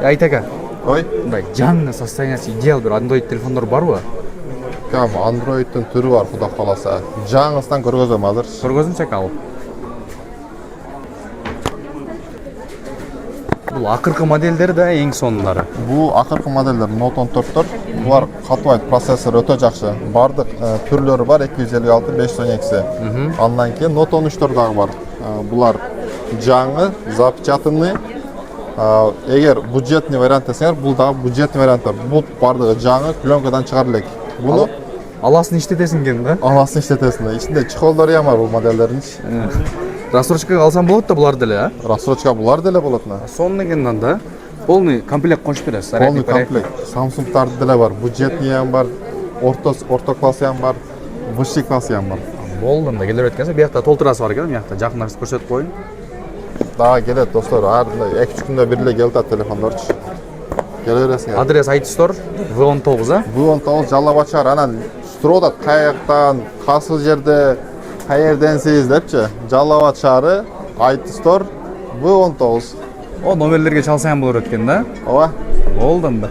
Ayt aka, Ой, мындай жаңы состояниясы идеал bir Android телефондар барбы? кам Android'тың түрі бар, Құда қаласа. Жаңысынан көргөзөм азыр. Көргөзүмчү aka ал. Бул акыркы модельдер да эң сонунлары. Бұл ақырқы модельдер Note 14-төр. Бұлар қатыбайт, процессор өтө жакшы. Бардық түрлөрү бар 256, 512. Андан кейін Note 13-төр дагы бар. Бұлар жаңы, запечатанный. Эгер бюджетный вариант десеңер, бул дагы бюджетный варианттар. Бул бардыгы жаңы, пленкадан чыгарып элек. Буну Аласын иштетесиң экен да. аласын иштетесиң. Ичинде чехолдору бар бул модельдердин. Рассрочкага алсам болот да булар деле, а? Рассрочка булар деле болот. Сонун экендан да. Полный комплект кошуп бересиз. Полный комплект. Samsung'тарды деле бар, бюджетный бар, орто классы бар, высший классы бар. Болдум да келе береткенсе, биякта толтурасы бар экен, биякта жакындаштырып көрсөтүп коеюн. Да, келет достор. Ар 2-3 күндө бир эле келет телефондорчу. Келе бересиңер. Адрес IT Store V19, а? V19 Жалал Чар. Анан суроодот каяктан, кайсы жерде, каерденсиз депчи. Жалал Чары, IT Store V19. О, номерлерге чалсаң болор экен да. Ооба. Болдум да.